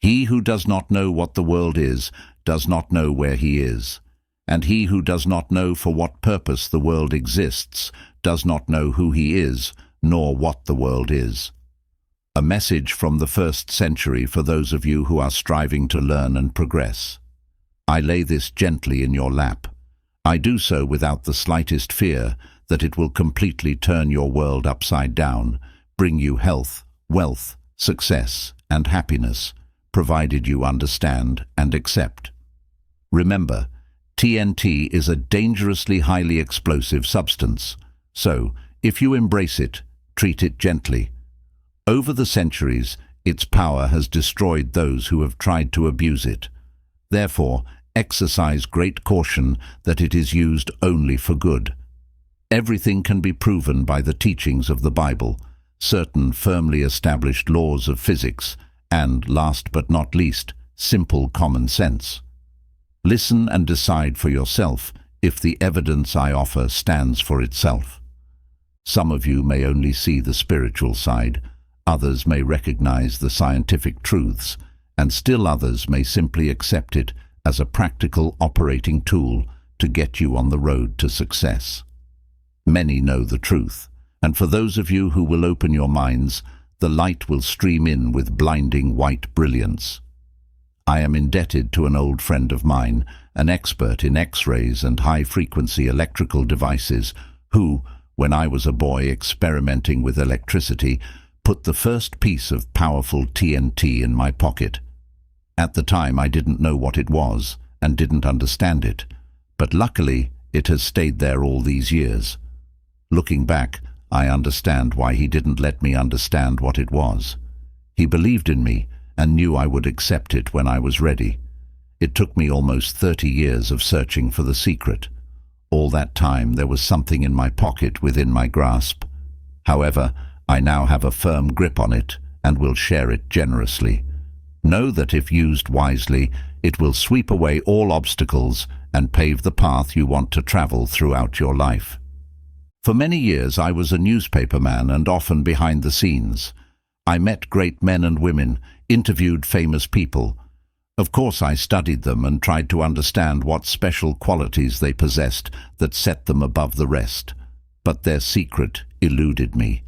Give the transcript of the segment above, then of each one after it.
He who does not know what the world is does not know where he is, and he who does not know for what purpose the world exists does not know who he is, nor what the world is. A message from the 1st century for those of you who are striving to learn and progress. I lay this gently in your lap. I do so without the slightest fear that it will completely turn your world upside down, bring you health, wealth, success, and happiness, provided you understand and accept. Remember, TNT is a dangerously highly explosive substance, so if you embrace it, treat it gently. Over the centuries, its power has destroyed those who have tried to abuse it. Therefore, exercise great caution that it is used only for good. Everything can be proven by the teachings of the Bible, certain firmly established laws of physics, and, last but not least, simple common sense. Listen and decide for yourself if the evidence I offer stands for itself. Some of you may only see the spiritual side, others may recognize the scientific truths, and still others may simply accept it as a practical operating tool to get you on the road to success. Many know the truth, and for those of you who will open your minds, the light will stream in with blinding white brilliance. I am indebted to an old friend of mine, an expert in X-rays and high-frequency electrical devices, who, when I was a boy experimenting with electricity, put the first piece of powerful TNT in my pocket. At the time I didn't know what it was and didn't understand it, but luckily it has stayed there all these years. Looking back, I understand why he didn't let me understand what it was. He believed in me and knew I would accept it when I was ready. It took me almost 30 years of searching for the secret. All that time there was something in my pocket within my grasp. However, I now have a firm grip on it and will share it generously. Know that if used wisely, it will sweep away all obstacles and pave the path you want to travel throughout your life. For many years I was a newspaperman and often behind the scenes. I met great men and women, interviewed famous people. Of course I studied them and tried to understand what special qualities they possessed that set them above the rest. But their secret eluded me.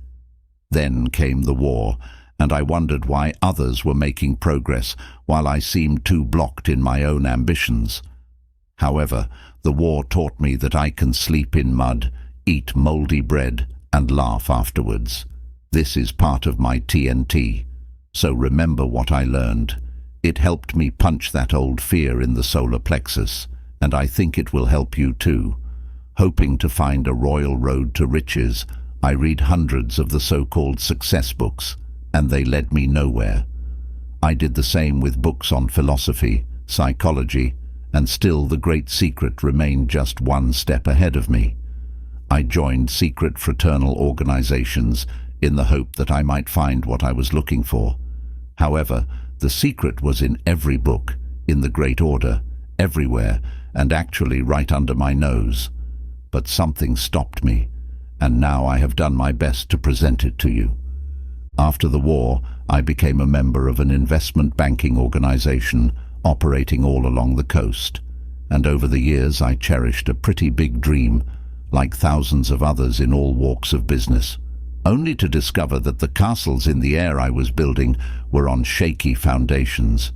Then came the war, and I wondered why others were making progress while I seemed too blocked in my own ambitions. However, the war taught me that I can sleep in mud, eat moldy bread, and laugh afterwards. This is part of my TNT, so remember what I learned. It helped me punch that old fear in the solar plexus, and I think it will help you too. Hoping to find a royal road to riches, I read hundreds of the so-called success books, and they led me nowhere. I did the same with books on philosophy, psychology, and still the great secret remained just one step ahead of me. I joined secret fraternal organizations in the hope that I might find what I was looking for. However, the secret was in every book, in the great order, everywhere, and actually right under my nose. But something stopped me, and now I have done my best to present it to you. After the war, I became a member of an investment banking organization operating all along the coast, and over the years I cherished a pretty big dream, like thousands of others in all walks of business, only to discover that the castles in the air I was building were on shaky foundations.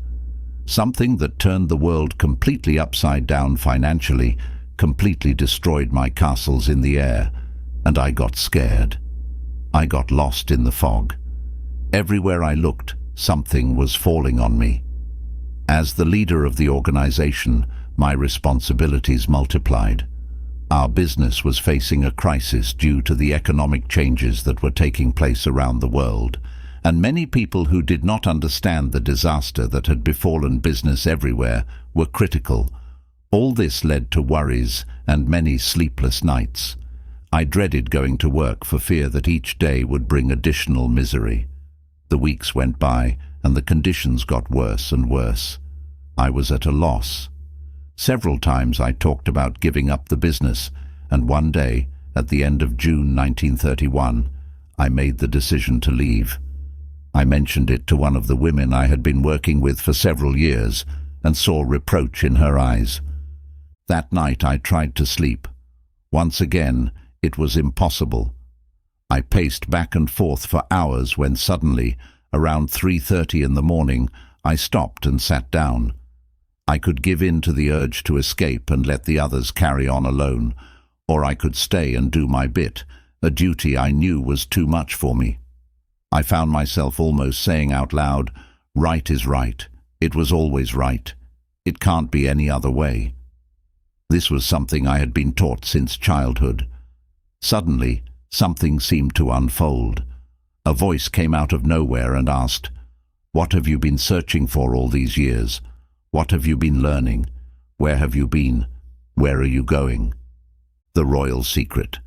Something that turned the world completely upside down financially completely destroyed my castles in the air, and I got scared. I got lost in the fog. Everywhere I looked, something was falling on me. As the leader of the organization, my responsibilities multiplied. Our business was facing a crisis due to the economic changes that were taking place around the world, and many people who did not understand the disaster that had befallen business everywhere were critical. All this led to worries and many sleepless nights. I dreaded going to work for fear that each day would bring additional misery. The weeks went by, and the conditions got worse and worse. I was at a loss. Several times I talked about giving up the business, and one day, at the end of June 1931, I made the decision to leave. I mentioned it to one of the women I had been working with for several years and saw reproach in her eyes. That night I tried to sleep. Once again, it was impossible. I paced back and forth for hours when suddenly, around 3:30 in the morning, I stopped and sat down. I could give in to the urge to escape and let the others carry on alone, or I could stay and do my bit, a duty I knew was too much for me. I found myself almost saying out loud, "Right is right. It was always right. It can't be any other way." This was something I had been taught since childhood. Suddenly, something seemed to unfold. A voice came out of nowhere and asked, "What have you been searching for all these years? What have you been learning? Where have you been? Where are you going?" The royal secret.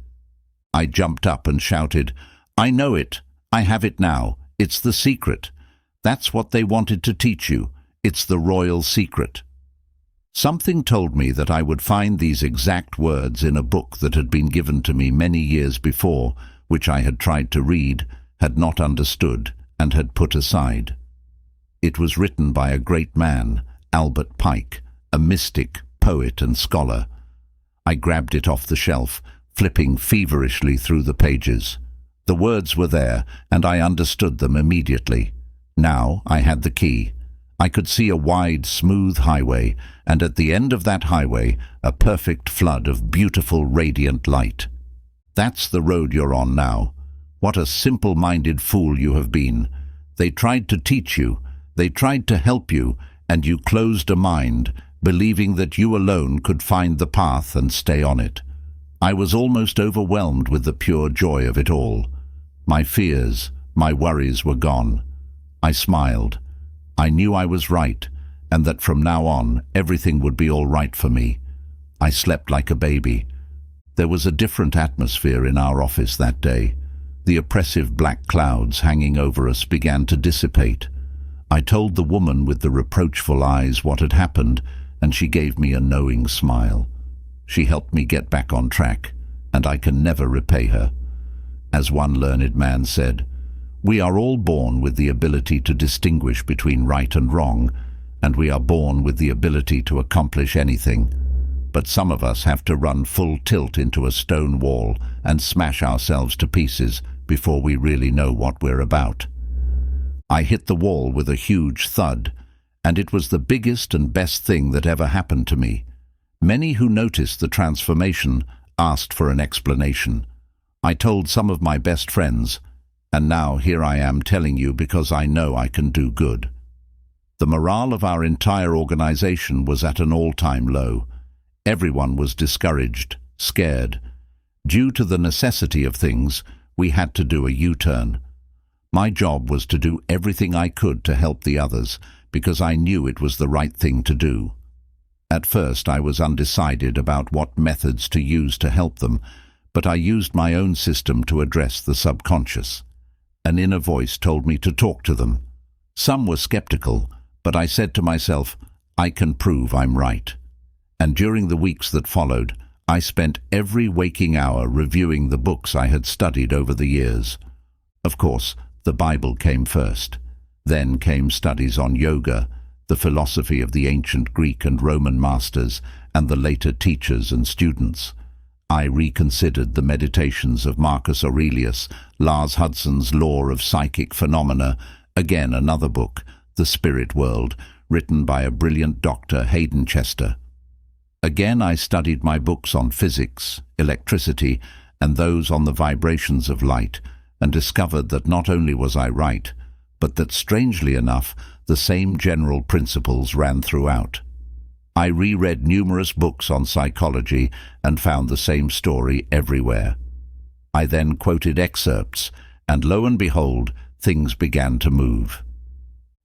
I jumped up and shouted, "I know it! I have it now. It's the secret. That's what they wanted to teach you. It's the royal secret." Something told me that I would find these exact words in a book that had been given to me many years before, which I had tried to read, had not understood, and had put aside. It was written by a great man, Albert Pike, a mystic, poet and scholar. I grabbed it off the shelf, flipping feverishly through the pages. The words were there, and I understood them immediately. Now I had the key. I could see a wide, smooth highway, and at the end of that highway, a perfect flood of beautiful, radiant light. "That's the road you're on now. What a simple-minded fool you have been. They tried to teach you, they tried to help you, and you closed a mind, believing that you alone could find the path and stay on it." I was almost overwhelmed with the pure joy of it all. My fears, my worries were gone. I smiled. I knew I was right, and that from now on everything would be all right for me. I slept like a baby. There was a different atmosphere in our office that day. The oppressive black clouds hanging over us began to dissipate. I told the woman with the reproachful eyes what had happened, and she gave me a knowing smile. She helped me get back on track, and I can never repay her. As one learned man said, "We are all born with the ability to distinguish between right and wrong, and we are born with the ability to accomplish anything. But some of us have to run full tilt into a stone wall and smash ourselves to pieces before we really know what we're about." I hit the wall with a huge thud, and it was the biggest and best thing that ever happened to me. Many who noticed the transformation asked for an explanation. I told some of my best friends, and now here I am telling you because I know I can do good. The morale of our entire organization was at an all-time low. Everyone was discouraged, scared. Due to the necessity of things, we had to do a U-turn. My job was to do everything I could to help the others, because I knew it was the right thing to do. At first I was undecided about what methods to use to help them, but I used my own system to address the subconscious. An inner voice told me to talk to them. Some were skeptical, but I said to myself, I can prove I'm right. And during the weeks that followed, I spent every waking hour reviewing the books I had studied over the years. Of course, the Bible came first. Then came studies on yoga, the philosophy of the ancient Greek and Roman masters, and the later teachers and students. I reconsidered the meditations of Marcus Aurelius, Lars Hudson's Law of Psychic Phenomena, again another book, The Spirit World, written by a brilliant Dr. Hayden Chester. Again I studied my books on physics, electricity, and those on the vibrations of light, and discovered that not only was I right, but that, strangely enough, the same general principles ran throughout. I reread numerous books on psychology and found the same story everywhere. I then quoted excerpts, and lo and behold, things began to move.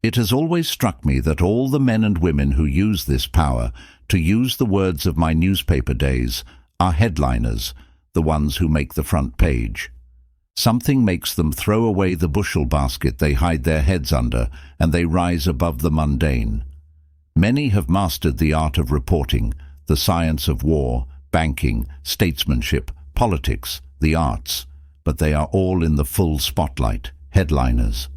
It has always struck me that all the men and women who use this power, to use the words of my newspaper days, are headliners, the ones who make the front page. Something makes them throw away the bushel basket they hide their heads under, and they rise above the mundane. Many have mastered the art of reporting, the science of war, banking, statesmanship, politics, the arts, but they are all in the full spotlight, headliners.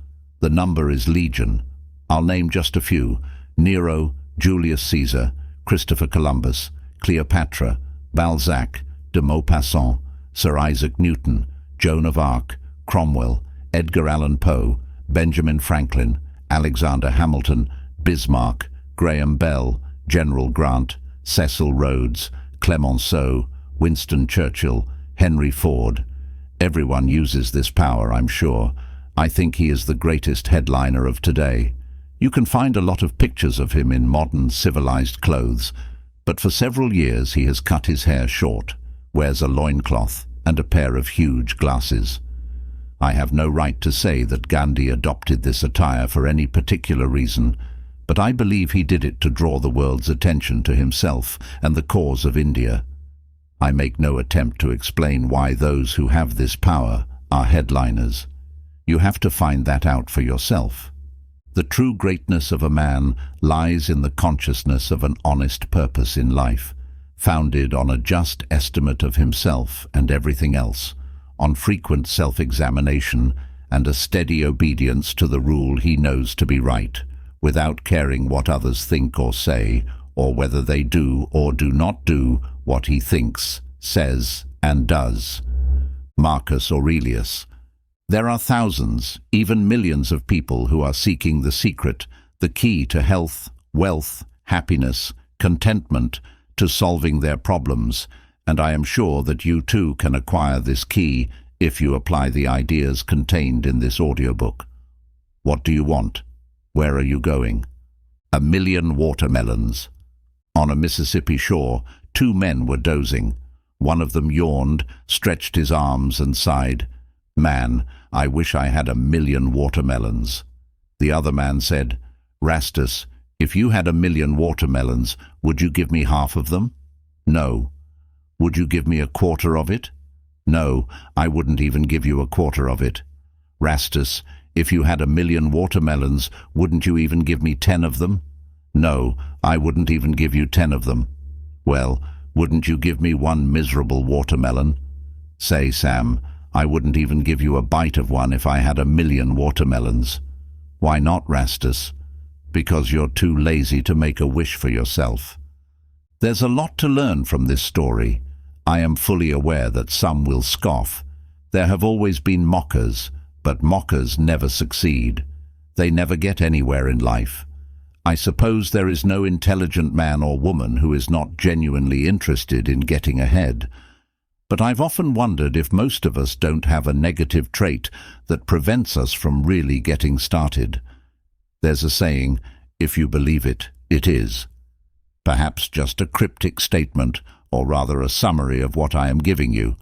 The number is legion. I'll name just a few: Nero, Julius Caesar, Christopher Columbus, Cleopatra, Balzac, de Maupassant, Sir Isaac Newton, Joan of Arc, Cromwell, Edgar Allan Poe, Benjamin Franklin, Alexander Hamilton, Bismarck, Graham Bell, General Grant, Cecil Rhodes, Clemenceau, Winston Churchill, Henry Ford. Everyone uses this power, I'm sure. I think he is the greatest headliner of today. You can find a lot of pictures of him in modern, civilized clothes, but for several years he has cut his hair short, wears a loincloth and a pair of huge glasses. I have no right to say that Gandhi adopted this attire for any particular reason, but I believe he did it to draw the world's attention to himself and the cause of India. I make no attempt to explain why those who have this power are headliners. You have to find that out for yourself. The true greatness of a man lies in the consciousness of an honest purpose in life, founded on a just estimate of himself and everything else, on frequent self-examination and a steady obedience to the rule he knows to be right, without caring what others think or say, or whether they do or do not do what he thinks, says, and does. Marcus Aurelius. There are thousands, even millions of people who are seeking the secret, the key to health, wealth, happiness, contentment, to solving their problems, and I am sure that you too can acquire this key if you apply the ideas contained in this audiobook. What do you want? Where are you going? 1,000,000 watermelons. On a Mississippi shore, 2 men were dozing. One of them yawned, stretched his arms and sighed, "Man, I wish I had 1,000,000 watermelons." The other man said, "Rastus, if you had 1,000,000 watermelons, would you give me half of them?" "No." "Would you give me a quarter of it?" "No, I wouldn't even give you a quarter of it." "Rastus, if you had 1,000,000 watermelons, wouldn't you even give me 10 of them?" "No, I wouldn't even give you 10 of them." "Well, wouldn't you give me 1 miserable watermelon?" "Say, Sam, I wouldn't even give you a bite of one if I had 1,000,000 watermelons." "Why not, Rastus?" "Because you're too lazy to make a wish for yourself." There's a lot to learn from this story. I am fully aware that some will scoff. There have always been mockers, but mockers never succeed. They never get anywhere in life. I suppose there is no intelligent man or woman who is not genuinely interested in getting ahead. But I've often wondered if most of us don't have a negative trait that prevents us from really getting started. There's a saying, if you believe it, it is. Perhaps just a cryptic statement, or rather a summary of what I am giving you.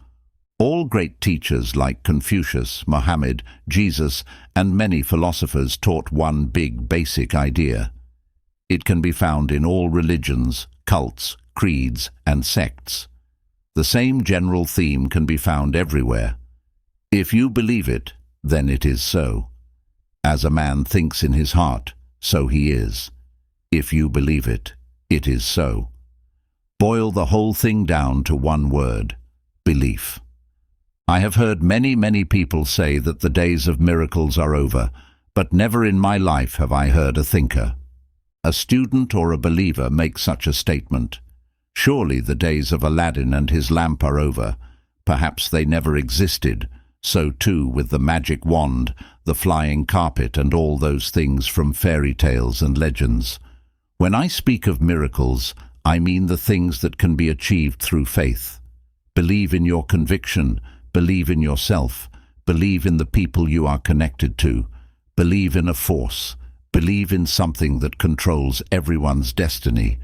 All great teachers like Confucius, Mohammed, Jesus, and many philosophers taught one big basic idea. It can be found in all religions, cults, creeds, and sects. The same general theme can be found everywhere. If you believe it, then it is so. As a man thinks in his heart, so he is. If you believe it, it is so. Boil the whole thing down to one word: belief. I have heard many people say that the days of miracles are over, but never in my life have I heard a thinker. A student or a believer makes such a statement. Surely the days of Aladdin and his lamp are over. Perhaps they never existed. So too with the magic wand, the flying carpet, and all those things from fairy tales and legends. When I speak of miracles, I mean the things that can be achieved through faith. Believe in your conviction, believe in yourself, believe in the people you are connected to, believe in a force, believe in something that controls everyone's destiny.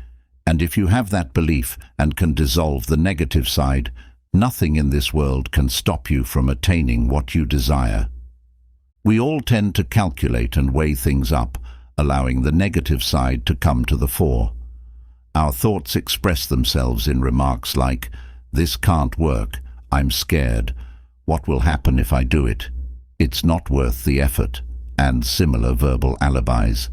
And if you have that belief and can dissolve the negative side, nothing in this world can stop you from attaining what you desire. We all tend to calculate and weigh things up, allowing the negative side to come to the fore. Our thoughts express themselves in remarks like, "This can't work, I'm scared, what will happen if I do it? It's not worth the effort," and similar verbal alibis.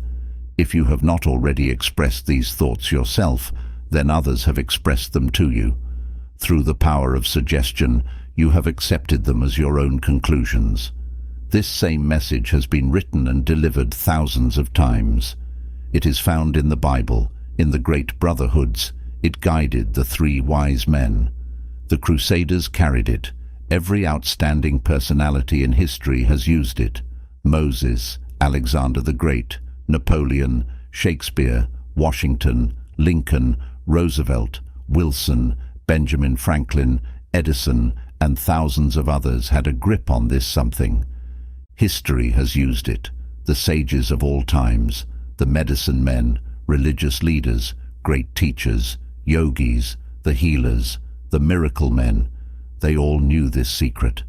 If you have not already expressed these thoughts yourself, then others have expressed them to you. Through the power of suggestion, you have accepted them as your own conclusions. This same message has been written and delivered thousands of times. It is found in the Bible, in the great brotherhoods. It guided the three wise men. The Crusaders carried it. Every outstanding personality in history has used it. Moses, Alexander the Great, Napoleon, Shakespeare, Washington, Lincoln, Roosevelt, Wilson, Benjamin Franklin, Edison, and thousands of others had a grip on this something. History has used it. The sages of all times, the medicine men, religious leaders, great teachers, yogis, the healers, the miracle men, they all knew this secret.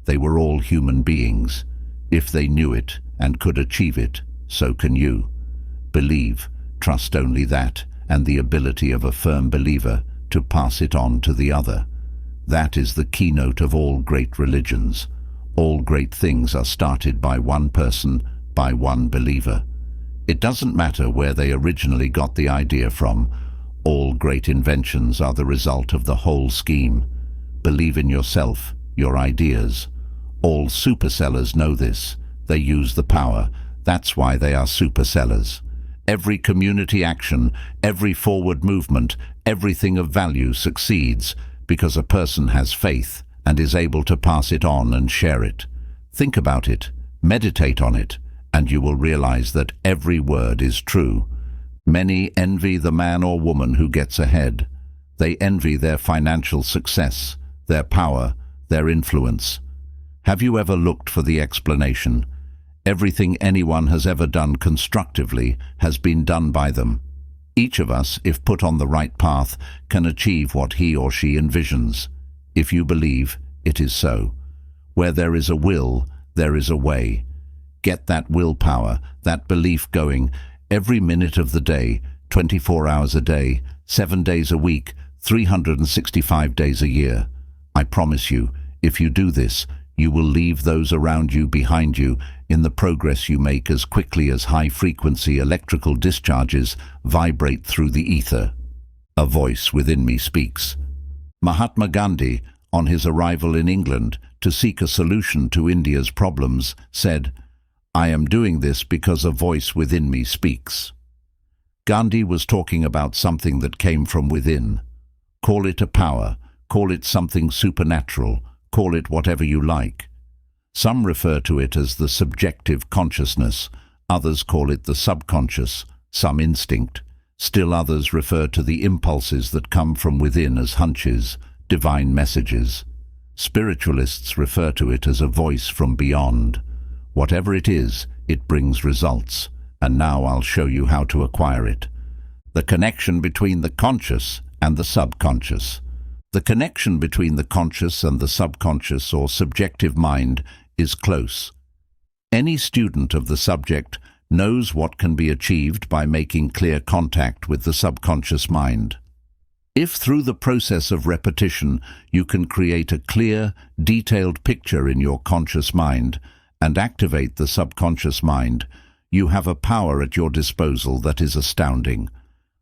They were all human beings. If they knew it and could achieve it, so can you. Believe, trust only that, and the ability of a firm believer to pass it on to the other. That is the keynote of all great religions. All great things are started by one person, by one believer. It doesn't matter where they originally got the idea from. All great inventions are the result of the whole scheme. Believe in yourself, your ideas. All supersellers know this. They use the power. That's why they are supersellers. Every community action, every forward movement, everything of value succeeds because a person has faith and is able to pass it on and share it. Think about it, meditate on it, and you will realize that every word is true. Many envy the man or woman who gets ahead. They envy their financial success, their power, their influence. Have you ever looked for the explanation? Everything anyone has ever done constructively has been done by them. Each of us, if put on the right path, can achieve what he or she envisions. If you believe, it is so. Where there is a will, there is a way. Get that willpower, that belief going every minute of the day, 24 hours a day, 7 days a week, 365 days a year. I promise you, if you do this, you will leave those around you behind you in the progress you make as quickly as high-frequency electrical discharges vibrate through the ether. A voice within me speaks. Mahatma Gandhi, on his arrival in England to seek a solution to India's problems, said, "I am doing this because a voice within me speaks." Gandhi was talking about something that came from within. Call it a power, call it something supernatural, call it whatever you like. Some refer to it as the subjective consciousness, others call it the subconscious, some instinct. Still others refer to the impulses that come from within as hunches, divine messages. Spiritualists refer to it as a voice from beyond. Whatever it is, it brings results, and now I'll show you how to acquire it. The connection between the conscious and the subconscious. The connection between the conscious and the subconscious or subjective mind is close. Any student of the subject knows what can be achieved by making clear contact with the subconscious mind. If through the process of repetition you can create a clear, detailed picture in your conscious mind and activate the subconscious mind, you have a power at your disposal that is astounding.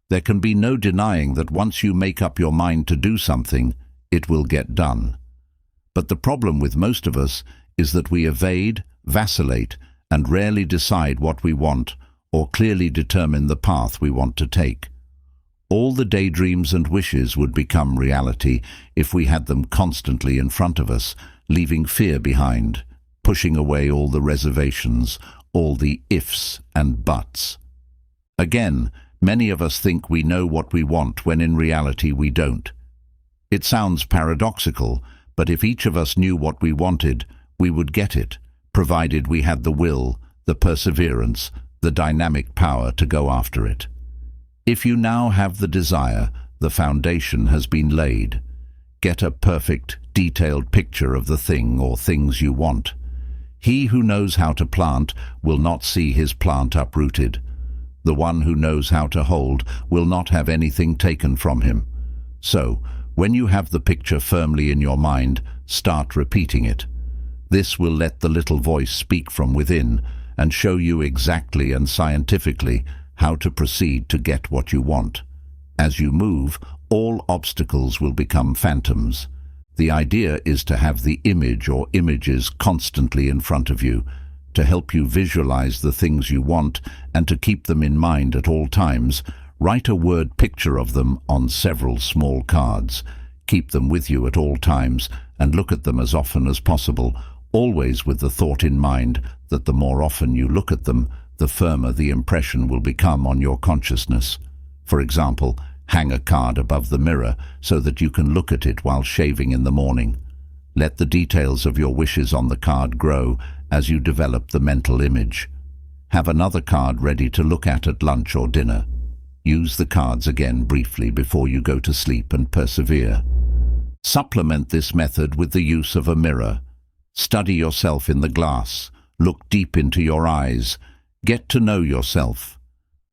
There can be no denying that once you make up your mind to do something, it will get done. But the problem with most of us is that we evade, vacillate, and rarely decide what we want or clearly determine the path we want to take. All the daydreams and wishes would become reality if we had them constantly in front of us, leaving fear behind, pushing away all the reservations, all the ifs and buts. Again, many of us think we know what we want when in reality we don't. It sounds paradoxical, but if each of us knew what we wanted, we would get it, provided we had the will, the perseverance, the dynamic power to go after it. If you now have the desire, the foundation has been laid. Get a perfect, detailed picture of the thing or things you want. He who knows how to plant will not see his plant uprooted. The one who knows how to hold will not have anything taken from him. So, when you have the picture firmly in your mind, start repeating it. This will let the little voice speak from within and show you exactly and scientifically how to proceed to get what you want. As you move, all obstacles will become phantoms. The idea is to have the image or images constantly in front of you, to help you visualize the things you want and to keep them in mind at all times. Write a word picture of them on several small cards. Keep them with you at all times and look at them as often as possible, always with the thought in mind that the more often you look at them, the firmer the impression will become on your consciousness. For example, hang a card above the mirror so that you can look at it while shaving in the morning. Let the details of your wishes on the card grow as you develop the mental image. Have another card ready to look at lunch or dinner. Use the cards again briefly before you go to sleep and persevere. Supplement this method with the use of a mirror. Study yourself in the glass. Look deep into your eyes. Get to know yourself.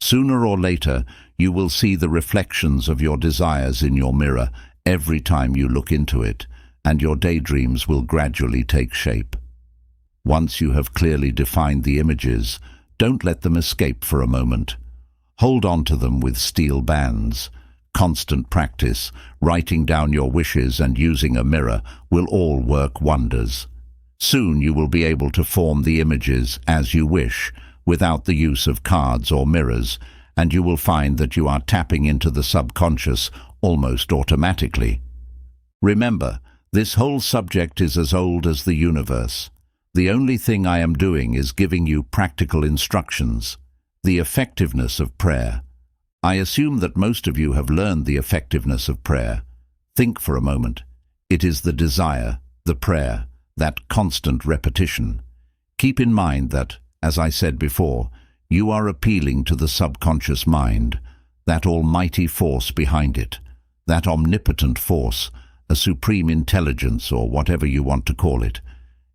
Sooner or later, you will see the reflections of your desires in your mirror every time you look into it, and your daydreams will gradually take shape. Once you have clearly defined the images, don't let them escape for a moment. Hold on to them with steel bands. Constant practice, writing down your wishes and using a mirror will all work wonders. Soon you will be able to form the images as you wish, without the use of cards or mirrors, and you will find that you are tapping into the subconscious almost automatically. Remember, this whole subject is as old as the universe. The only thing I am doing is giving you practical instructions. The effectiveness of prayer. I assume that most of you have learned the effectiveness of prayer. Think for a moment. It is the desire, the prayer, that constant repetition. Keep in mind that, as I said before, you are appealing to the subconscious mind, that almighty force behind it, that omnipotent force, a supreme intelligence or whatever you want to call it.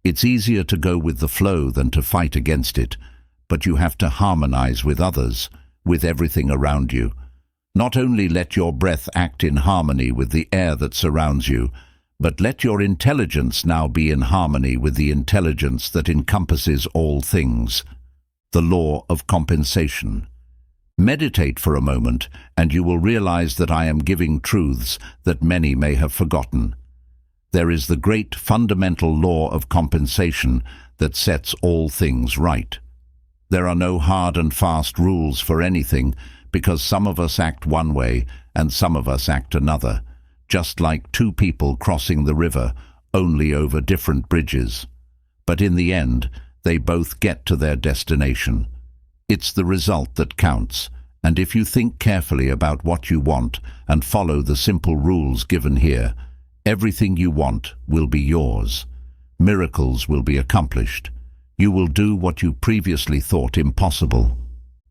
It's easier to go with the flow than to fight against it, but you have to harmonize with others, with everything around you. Not only let your breath act in harmony with the air that surrounds you, but let your intelligence now be in harmony with the intelligence that encompasses all things. The law of compensation. Meditate for a moment, and you will realize that I am giving truths that many may have forgotten. There is the great fundamental law of compensation that sets all things right. There are no hard and fast rules for anything, because some of us act one way and some of us act another, just like two people crossing the river, only over different bridges. But in the end, they both get to their destination. It's the result that counts, and if you think carefully about what you want and follow the simple rules given here, everything you want will be yours. Miracles will be accomplished. You will do what you previously thought impossible.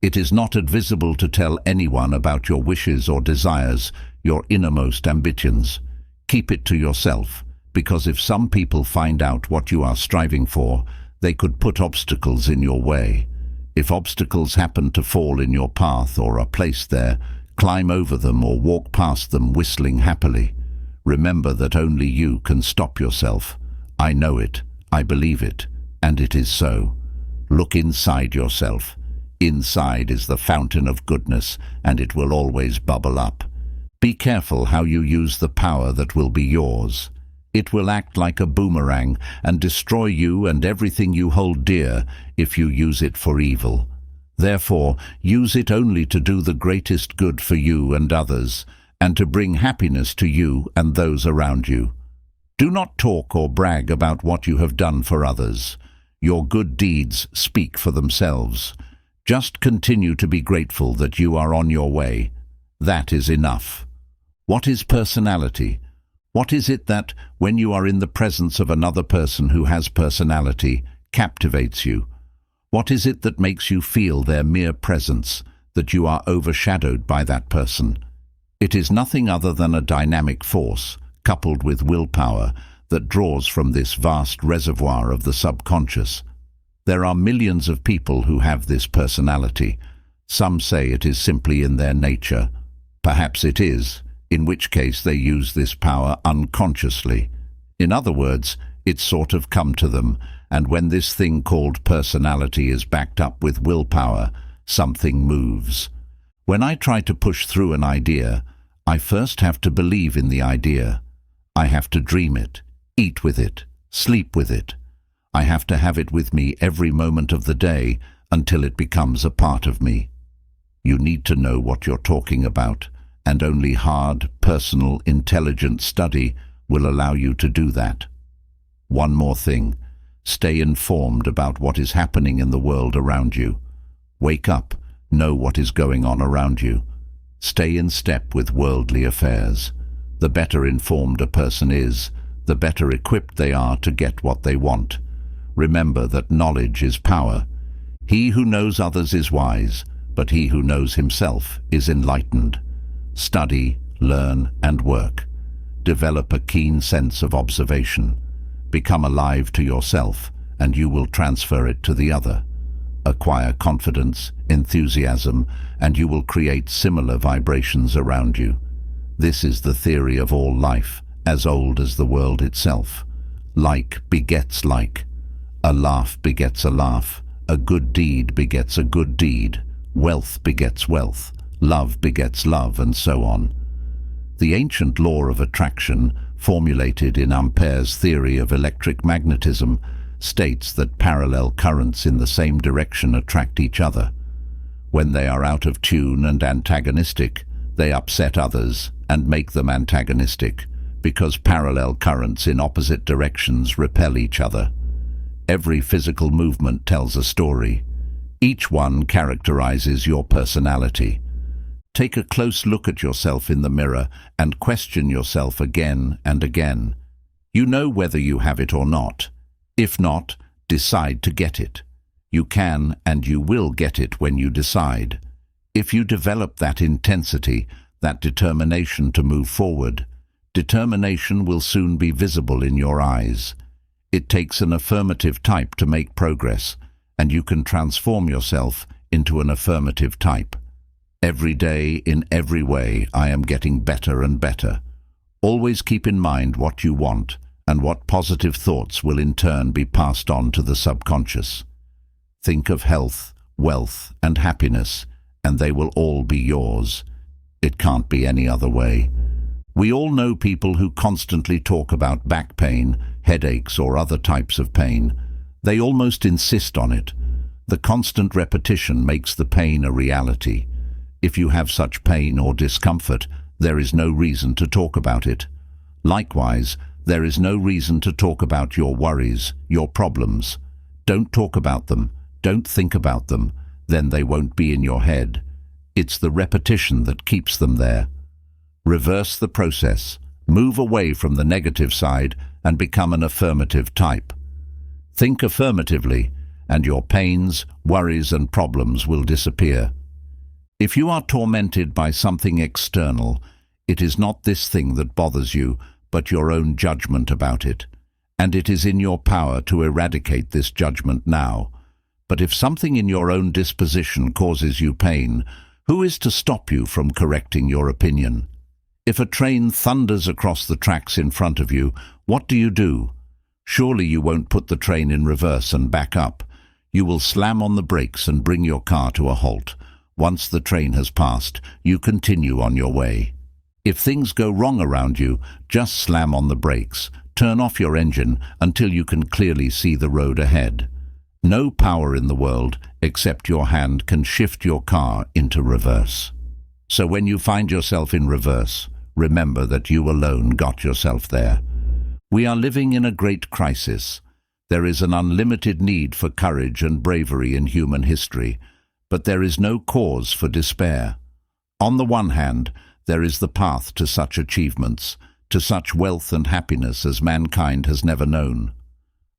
It is not advisable to tell anyone about your wishes or desires, your innermost ambitions. Keep it to yourself, because if some people find out what you are striving for, they could put obstacles in your way. If obstacles happen to fall in your path or are placed there, climb over them or walk past them whistling happily. Remember that only you can stop yourself. I know it, I believe it, and it is so. Look inside yourself. Inside is the fountain of goodness, and it will always bubble up. Be careful how you use the power that will be yours. It will act like a boomerang and destroy you and everything you hold dear if you use it for evil. Therefore, use it only to do the greatest good for you and others, and to bring happiness to you and those around you. Do not talk or brag about what you have done for others. Your good deeds speak for themselves. Just continue to be grateful that you are on your way. That is enough. What is personality? What is it that, when you are in the presence of another person who has personality, captivates you? What is it that makes you feel their mere presence, that you are overshadowed by that person? It is nothing other than a dynamic force, coupled with willpower, that draws from this vast reservoir of the subconscious. There are millions of people who have this personality. Some say it is simply in their nature. Perhaps it is, in which case they use this power unconsciously. In other words, it's sort of come to them, and when this thing called personality is backed up with willpower, something moves. When I try to push through an idea, I first have to believe in the idea. I have to dream it, eat with it, sleep with it. I have to have it with me every moment of the day until it becomes a part of me. You need to know what you're talking about, and only hard, personal, intelligent study will allow you to do that. One more thing. Stay informed about what is happening in the world around you. Wake up, know what is going on around you. Stay in step with worldly affairs. The better informed a person is, the better equipped they are to get what they want. Remember that knowledge is power. He who knows others is wise, but he who knows himself is enlightened. Study, learn, and work. Develop a keen sense of observation. Become alive to yourself, and you will transfer it to the other. Acquire confidence, enthusiasm, and you will create similar vibrations around you. This is the theory of all life, as old as the world itself. Like begets like. A laugh begets a laugh. A good deed begets a good deed. Wealth begets wealth. Love begets love, and so on. The ancient law of attraction, formulated in Ampere's theory of electric magnetism, states that parallel currents in the same direction attract each other. When they are out of tune and antagonistic, they upset others and make them antagonistic, because parallel currents in opposite directions repel each other. Every physical movement tells a story. Each one characterizes your personality. Take a close look at yourself in the mirror and question yourself again and again. You know whether you have it or not. If not, decide to get it. You can and you will get it when you decide. If you develop that intensity, that determination to move forward, determination will soon be visible in your eyes. It takes an affirmative type to make progress, and you can transform yourself into an affirmative type. Every day, in every way, I am getting better and better. Always keep in mind what you want, and what positive thoughts will in turn be passed on to the subconscious. Think of health, wealth, and happiness, and they will all be yours. It can't be any other way. We all know people who constantly talk about back pain, headaches, or other types of pain. They almost insist on it. The constant repetition makes the pain a reality. If you have such pain or discomfort, there is no reason to talk about it. Likewise, there is no reason to talk about your worries, your problems. Don't talk about them. Don't think about them. Then they won't be in your head. It's the repetition that keeps them there. Reverse the process. Move away from the negative side and become an affirmative type. Think affirmatively, and your pains, worries, and problems will disappear. If you are tormented by something external, it is not this thing that bothers you, but your own judgment about it. And it is in your power to eradicate this judgment now. But if something in your own disposition causes you pain, who is to stop you from correcting your opinion? If a train thunders across the tracks in front of you, what do? Surely you won't put the train in reverse and back up. You will slam on the brakes and bring your car to a halt. Once the train has passed, you continue on your way. If things go wrong around you, just slam on the brakes, turn off your engine until you can clearly see the road ahead. No power in the world, except your hand, can shift your car into reverse. So when you find yourself in reverse, remember that you alone got yourself there. We are living in a great crisis. There is an unlimited need for courage and bravery in human history, but there is no cause for despair. On the one hand, there is the path to such achievements, to such wealth and happiness as mankind has never known.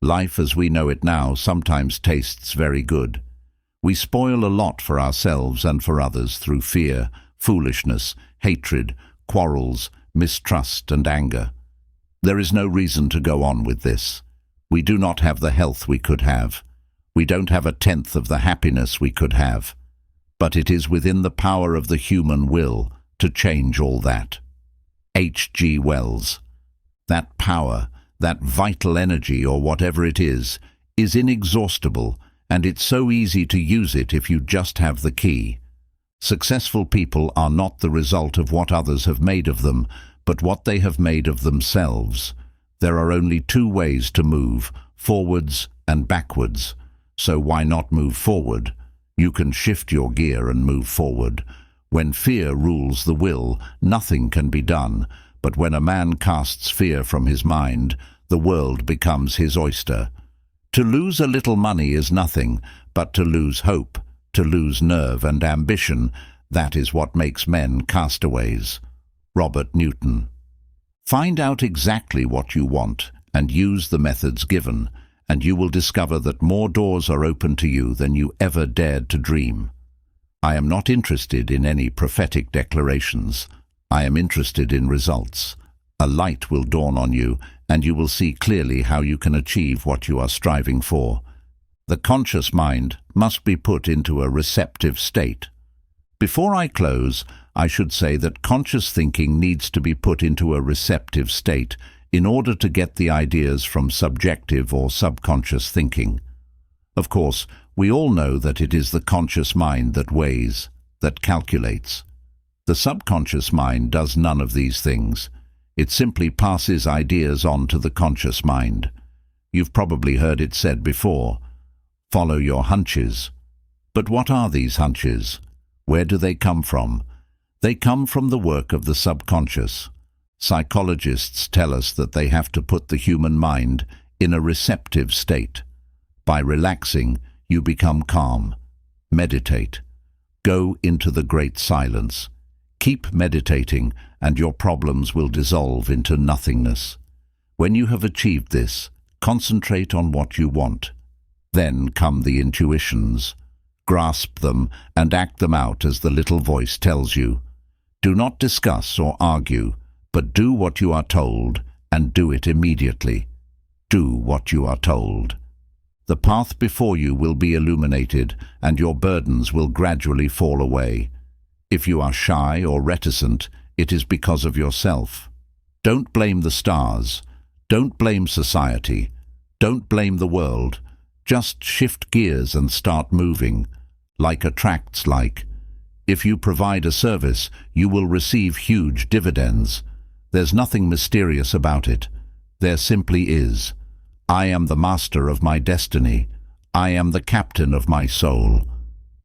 Life as we know it now sometimes tastes very good. We spoil a lot for ourselves and for others through fear, foolishness, hatred, quarrels, mistrust, and anger. There is no reason to go on with this. We do not have the health we could have. We don't have a tenth of the happiness we could have. But it is within the power of the human will to change all that. H.G. Wells. That power, that vital energy or whatever it is inexhaustible, and it's so easy to use it if you just have the key. Successful people are not the result of what others have made of them, but what they have made of themselves. There are only two ways to move, forwards and backwards. So why not move forward? You can shift your gear and move forward. When fear rules the will, nothing can be done. But when a man casts fear from his mind, the world becomes his oyster. To lose a little money is nothing, but to lose hope, to lose nerve and ambition, that is what makes men castaways. Robert Newton. Find out exactly what you want and use the methods given, and you will discover that more doors are open to you than you ever dared to dream. I am not interested in any prophetic declarations. I am interested in results. A light will dawn on you, and you will see clearly how you can achieve what you are striving for. The conscious mind must be put into a receptive state. Before I close, I should say that conscious thinking needs to be put into a receptive state in order to get the ideas from subjective or subconscious thinking. Of course, we all know that it is the conscious mind that weighs, that calculates. The subconscious mind does none of these things. It simply passes ideas on to the conscious mind. You've probably heard it said before, follow your hunches. But what are these hunches? Where do they come from? They come from the work of the subconscious. Psychologists tell us that they have to put the human mind in a receptive state. By relaxing, you become calm. Meditate. Go into the great silence. Keep meditating, and your problems will dissolve into nothingness. When you have achieved this, concentrate on what you want. Then come the intuitions. Grasp them and act them out as the little voice tells you. Do not discuss or argue, but do what you are told, and do it immediately. Do what you are told. The path before you will be illuminated, and your burdens will gradually fall away. If you are shy or reticent, it is because of yourself. Don't blame the stars. Don't blame society. Don't blame the world. Just shift gears and start moving. Like attracts like. If you provide a service, you will receive huge dividends. There's nothing mysterious about it. There simply is. I am the master of my destiny. I am the captain of my soul.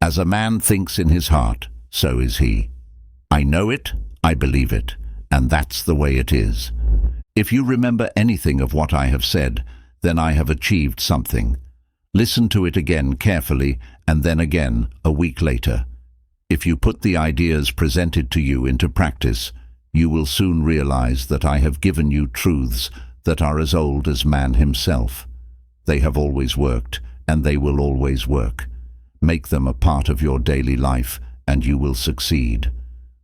As a man thinks in his heart, so is he. I know it, I believe it, and that's the way it is. If you remember anything of what I have said, then I have achieved something. Listen to it again carefully, and then again a week later. If you put the ideas presented to you into practice, you will soon realize that I have given you truths that are as old as man himself. They have always worked, and they will always work. Make them a part of your daily life, and you will succeed.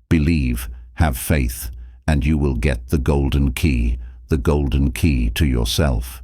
Believe, have faith, and you will get the golden key to yourself.